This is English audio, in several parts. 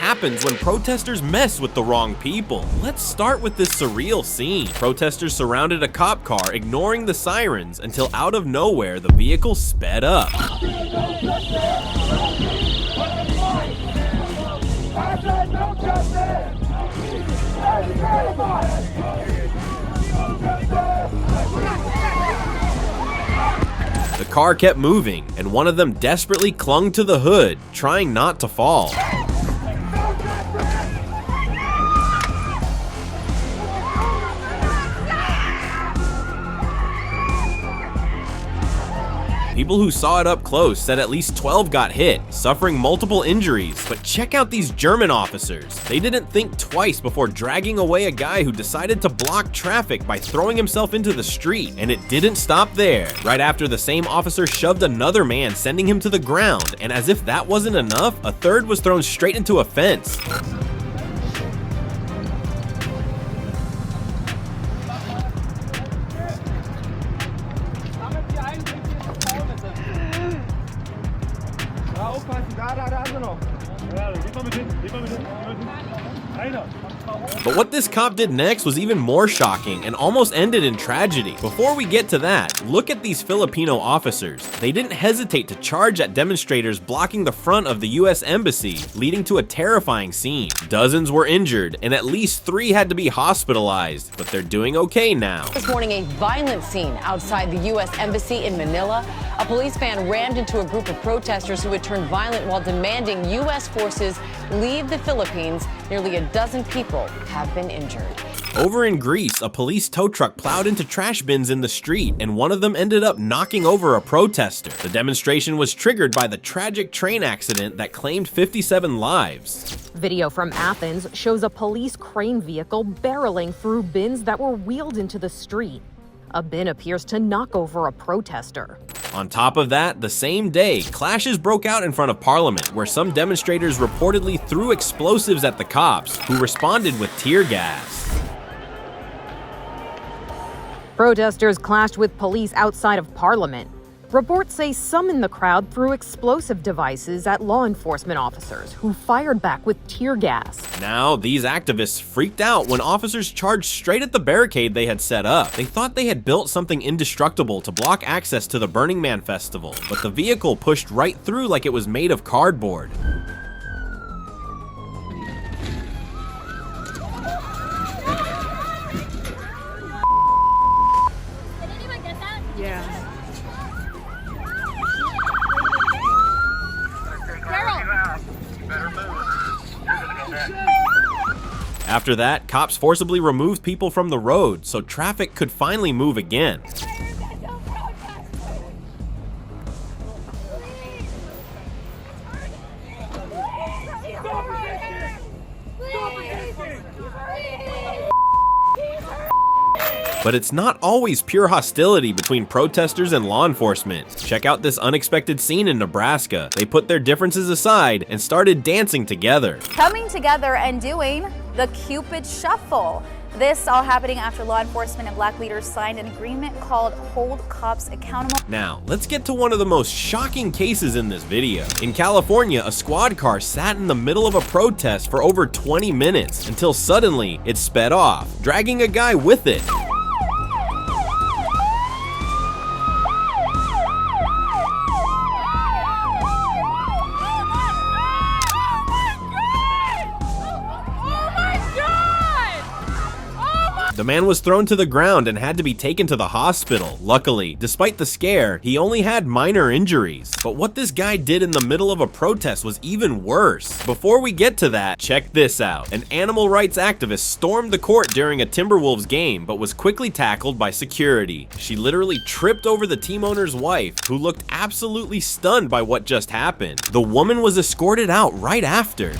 happens when protesters mess with the wrong people. Let's start with this surreal scene. Protesters surrounded a cop car, ignoring the sirens, until out of nowhere the vehicle sped up. The car kept moving, and one of them desperately clung to the hood, trying not to fall. People who saw it up close said at least 12 got hit, suffering multiple injuries. But check out these German officers. They didn't think twice before dragging away a guy who decided to block traffic by throwing himself into the street. And it didn't stop there. Right after, the same officer shoved another man, sending him to the ground. And as if that wasn't enough, a third was thrown straight into a fence. But what this cop did next was even more shocking and almost ended in tragedy. Before we get to that, look at these Filipino officers. They didn't hesitate to charge at demonstrators blocking the front of the US Embassy, leading to a terrifying scene. Dozens were injured, and at least 3 had to be hospitalized, but they're doing okay now. This morning, a violent scene outside the US Embassy in Manila. A police van rammed into a group of protesters who had turned violent while demanding US forces leave the Philippines. Nearly a dozen people have been injured. Over in Greece, a police tow truck plowed into trash bins in the street, and one of them ended up knocking over a protester. The demonstration was triggered by the tragic train accident that claimed 57 lives. Video from Athens shows a police crane vehicle barreling through bins that were wheeled into the street. A bin appears to knock over a protester. On top of that, the same day, clashes broke out in front of Parliament, where some demonstrators reportedly threw explosives at the cops, who responded with tear gas. Protesters clashed with police outside of Parliament. Reports say some in the crowd threw explosive devices at law enforcement officers, who fired back with tear gas. Now, these activists freaked out when officers charged straight at the barricade they had set up. They thought they had built something indestructible to block access to the Burning Man festival, but the vehicle pushed right through like it was made of cardboard. After that, cops forcibly removed people from the road so traffic could finally move again. But it's not always pure hostility between protesters and law enforcement. Check out this unexpected scene in Nebraska. They put their differences aside and started dancing together. Coming together and doing the Cupid Shuffle. This all happening after law enforcement and black leaders signed an agreement called Hold Cops Accountable. Now, let's get to one of the most shocking cases in this video. In California, a squad car sat in the middle of a protest for over 20 minutes until suddenly it sped off, dragging a guy with it. The man was thrown to the ground and had to be taken to the hospital. Luckily, despite the scare, he only had minor injuries. But what this guy did in the middle of a protest was even worse. Before we get to that, check this out. An animal rights activist stormed the court during a Timberwolves game, but was quickly tackled by security. She literally tripped over the team owner's wife, who looked absolutely stunned by what just happened. The woman was escorted out right after.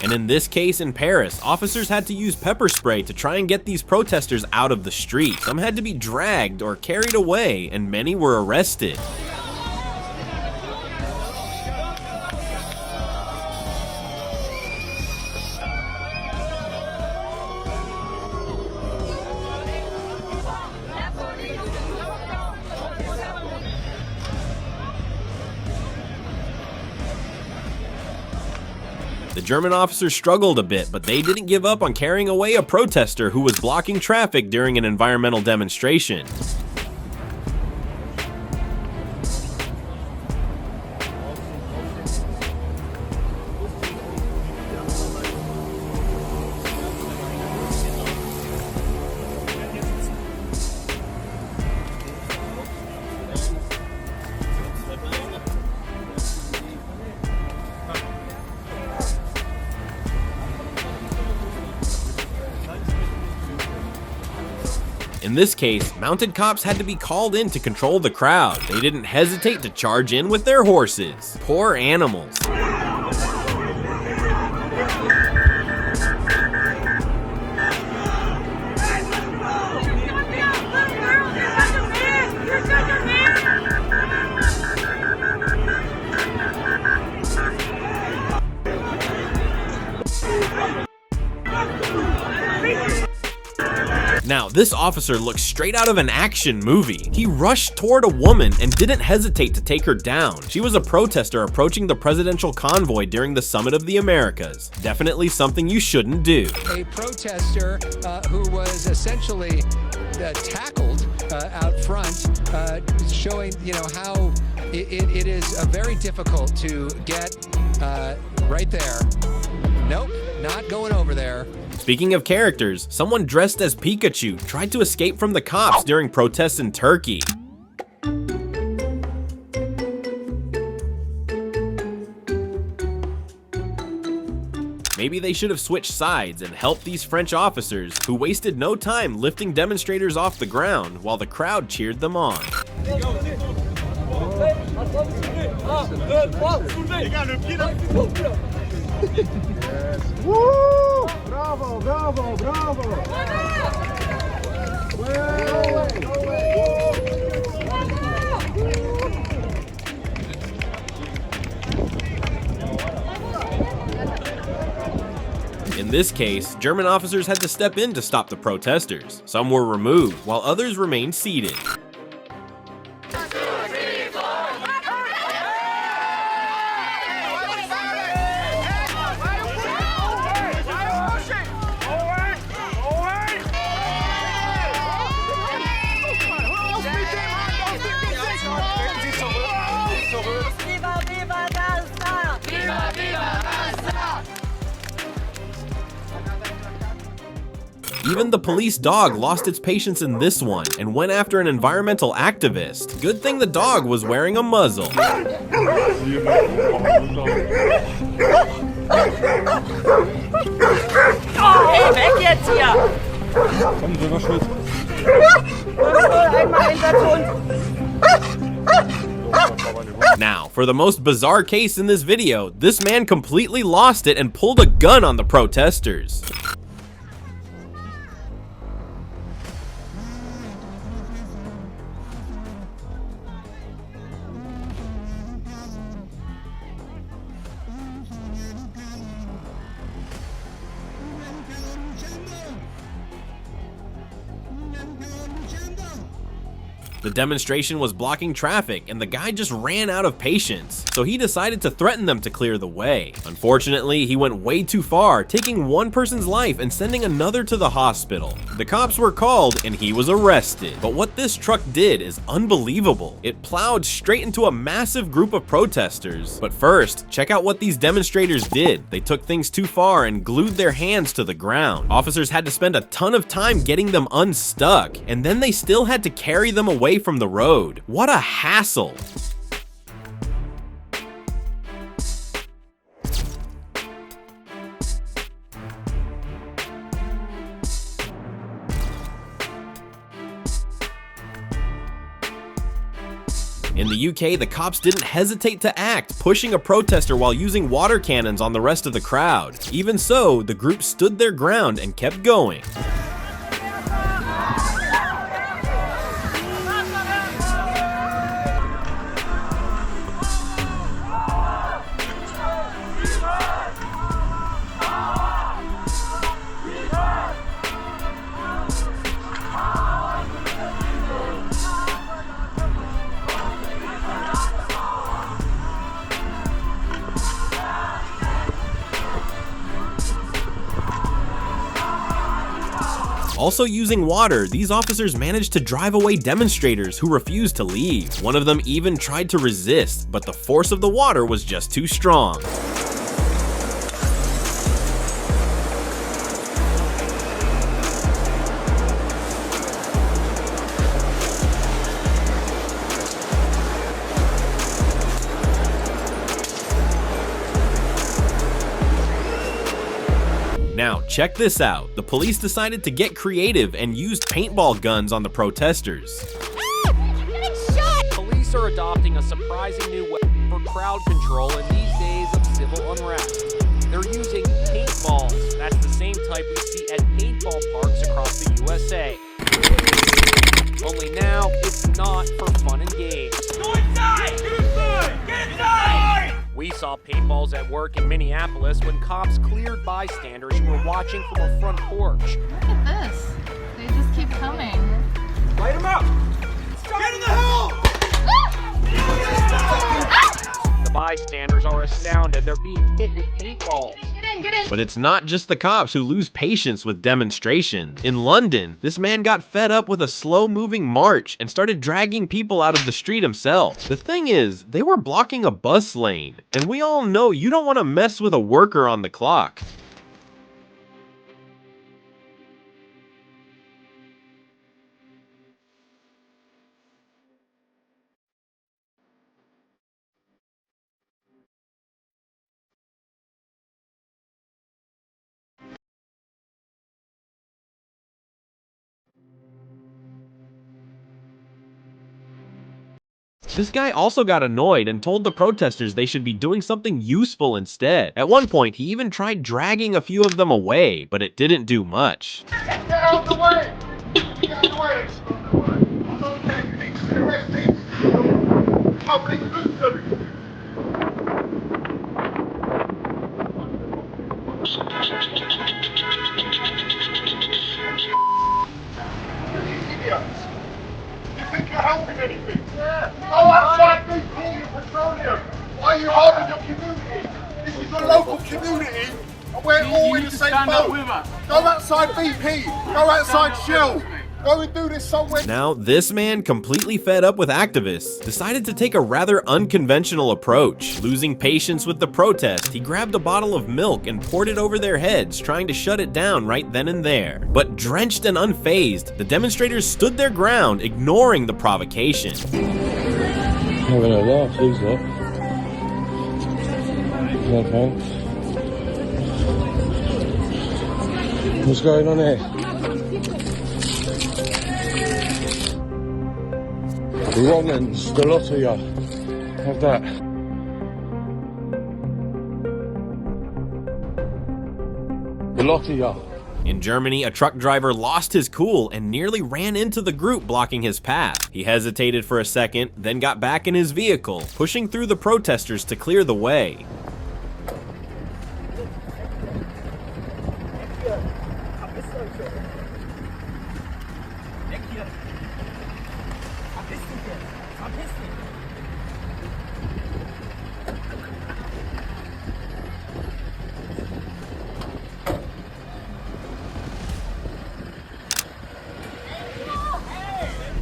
And in this case in Paris, officers had to use pepper spray to try and get these protesters out of the street. Some had to be dragged or carried away, and many were arrested. The German officers struggled a bit, but they didn't give up on carrying away a protester who was blocking traffic during an environmental demonstration. In this case, mounted cops had to be called in to control the crowd. They didn't hesitate to charge in with their horses. Poor animals. Now, this officer looks straight out of an action movie. He rushed toward a woman and didn't hesitate to take her down. She was a protester approaching the presidential convoy during the Summit of the Americas. Definitely something you shouldn't do. A protester who was essentially tackled out front, showing how it is very difficult to get right there. Nope, not going over there. Speaking of characters, someone dressed as Pikachu tried to escape from the cops during protests in Turkey. Maybe they should have switched sides and helped these French officers who wasted no time lifting demonstrators off the ground while the crowd cheered them on. Woo! Bravo, bravo, bravo! In this case, German officers had to step in to stop the protesters. Some were removed, while others remained seated. Even the police dog lost its patience in this one and went after an environmental activist. Good thing the dog was wearing a muzzle. Hey, weg jetzt hier! Now, for the most bizarre case in this video, this man completely lost it and pulled a gun on the protesters. The demonstration was blocking traffic, and the guy just ran out of patience, so he decided to threaten them to clear the way. Unfortunately, he went way too far, taking one person's life and sending another to the hospital. The cops were called, and he was arrested. But what this truck did is unbelievable. It plowed straight into a massive group of protesters. But first, check out what these demonstrators did. They took things too far and glued their hands to the ground. Officers had to spend a ton of time getting them unstuck, and then they still had to carry them away from the road. What a hassle! In the UK, the cops didn't hesitate to act, pushing a protester while using water cannons on the rest of the crowd. Even so, the group stood their ground and kept going. Also using water, these officers managed to drive away demonstrators who refused to leave. One of them even tried to resist, but the force of the water was just too strong. Now, check this out. The police decided to get creative and used paintball guns on the protesters. Police are adopting a surprising new weapon for crowd control in these days of civil unrest. They're using paintballs. That's the same type we see at paintball parks across the USA. Only now, it's not for fun and games. Go inside! Get inside! Get inside! We saw paintballs at work in Minneapolis when cops cleared bystanders who were watching from a front porch. Look at this. They just keep coming. Light them up! Get in the hole! The bystanders are astounded. They're being hit with paintballs. Get in. But it's not just the cops who lose patience with demonstrations. In London, this man got fed up with a slow-moving march and started dragging people out of the street himself. The thing is, they were blocking a bus lane, and we all know you don't want to mess with a worker on the clock. This guy also got annoyed and told the protesters they should be doing something useful instead. At one point, he even tried dragging a few of them away, but it didn't do much. Get out the way! Get out the way! Okay, you need to be arrested. Public nuisance. Idiots! You think you're helping anything? Yeah. Go outside BP and petroleum. Why are you harming your community? This is a local community and we're all in the same boat. Go outside BP. Go outside Shell. Go and do this somewhere. Now, this man, completely fed up with activists, decided to take a rather unconventional approach. Losing patience with the protest, he grabbed a bottle of milk and poured it over their heads, trying to shut it down right then and there. But drenched and unfazed, the demonstrators stood their ground, ignoring the provocation. Having a laugh, who's that? No thanks. What's going on here? The wrong ends, the lot of you. Have that. The lot of you. In Germany, a truck driver lost his cool and nearly ran into the group blocking his path. He hesitated for a second, then got back in his vehicle, pushing through the protesters to clear the way.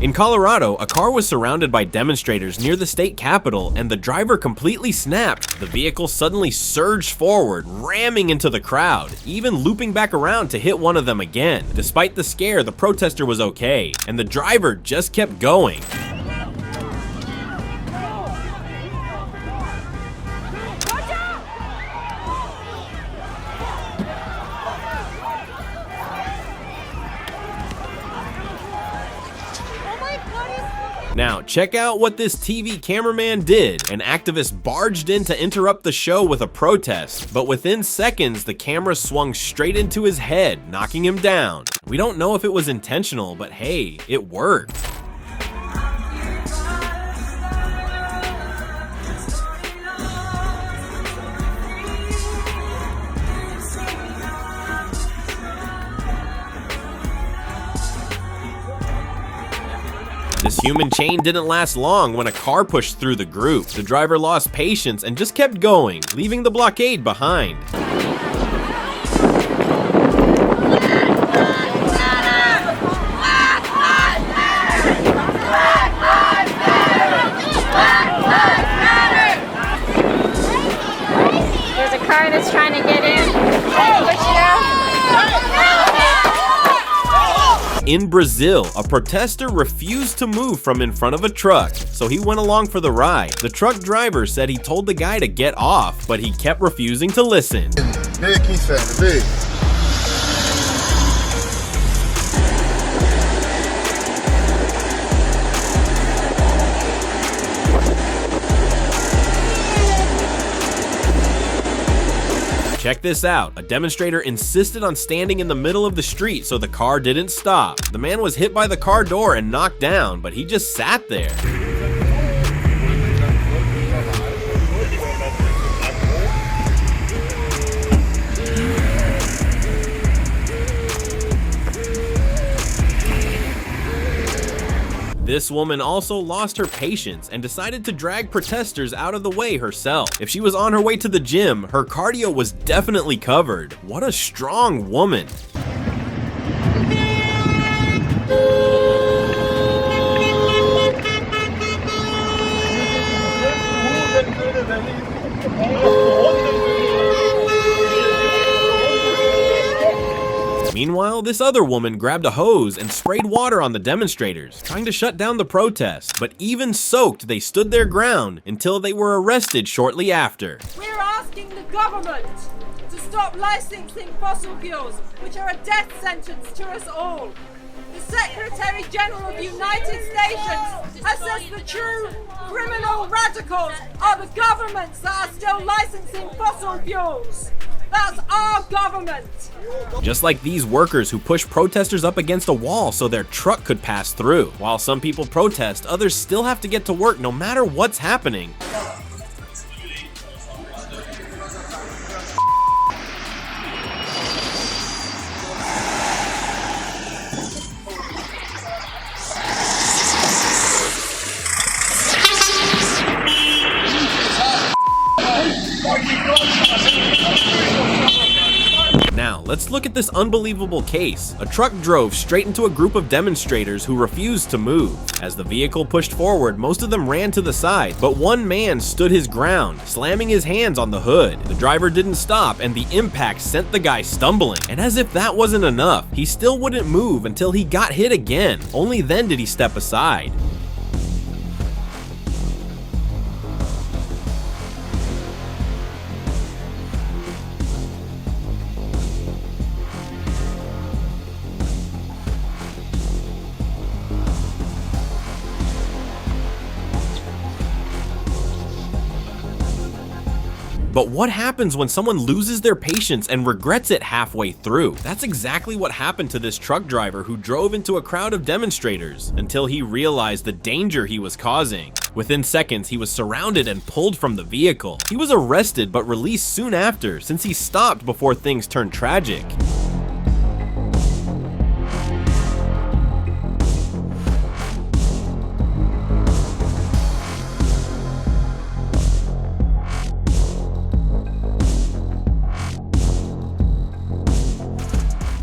In Colorado, a car was surrounded by demonstrators near the state capitol, and the driver completely snapped. The vehicle suddenly surged forward, ramming into the crowd, even looping back around to hit one of them again. Despite the scare, the protester was okay, and the driver just kept going. Now, check out what this TV cameraman did. An activist barged in to interrupt the show with a protest, but within seconds, the camera swung straight into his head, knocking him down. We don't know if it was intentional, but hey, it worked. This human chain didn't last long when a car pushed through the group. The driver lost patience and just kept going, leaving the blockade behind. that's trying to get in. Push it out. In Brazil, a protester refused to move from in front of a truck, so he went along for the ride. The truck driver said he told the guy to get off, but he kept refusing to listen. Vem aqui, inferno, vem. Check this out. A demonstrator insisted on standing in the middle of the street so the car didn't stop. The man was hit by the car door and knocked down, but he just sat there. This woman also lost her patience and decided to drag protesters out of the way herself. If she was on her way to the gym, her cardio was definitely covered. What a strong woman. Meanwhile, this other woman grabbed a hose and sprayed water on the demonstrators, trying to shut down the protest. But even soaked, they stood their ground until they were arrested shortly after. We're asking the government to stop licensing fossil fuels, which are a death sentence to us all. The Secretary General of the United Nations has said the true criminal radicals are the governments that are still licensing fossil fuels. That's our government! Just like these workers who push protesters up against a wall so their truck could pass through. While some people protest, others still have to get to work no matter what's happening. Now, let's look at this unbelievable case. A truck drove straight into a group of demonstrators who refused to move. As the vehicle pushed forward, most of them ran to the side, but one man stood his ground, slamming his hands on the hood. The driver didn't stop, and the impact sent the guy stumbling. And as if that wasn't enough, he still wouldn't move until he got hit again. Only then did he step aside. But what happens when someone loses their patience and regrets it halfway through? That's exactly what happened to this truck driver who drove into a crowd of demonstrators until he realized the danger he was causing. Within seconds, he was surrounded and pulled from the vehicle. He was arrested but released soon after since he stopped before things turned tragic.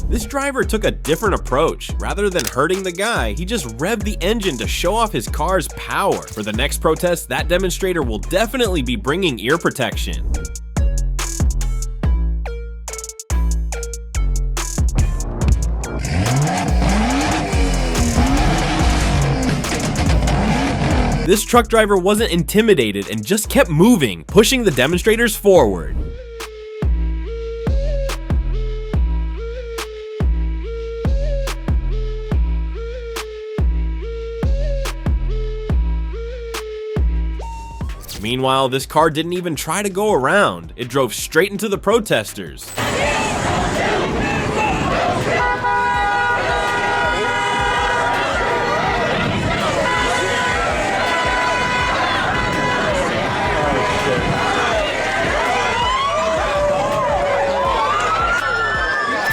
This driver took a different approach. Rather than hurting the guy, he just revved the engine to show off his car's power. For the next protest, that demonstrator will definitely be bringing ear protection. This truck driver wasn't intimidated and just kept moving, pushing the demonstrators forward. Meanwhile, this car didn't even try to go around. It drove straight into the protesters.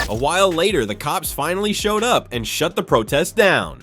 A while later, the cops finally showed up and shut the protest down.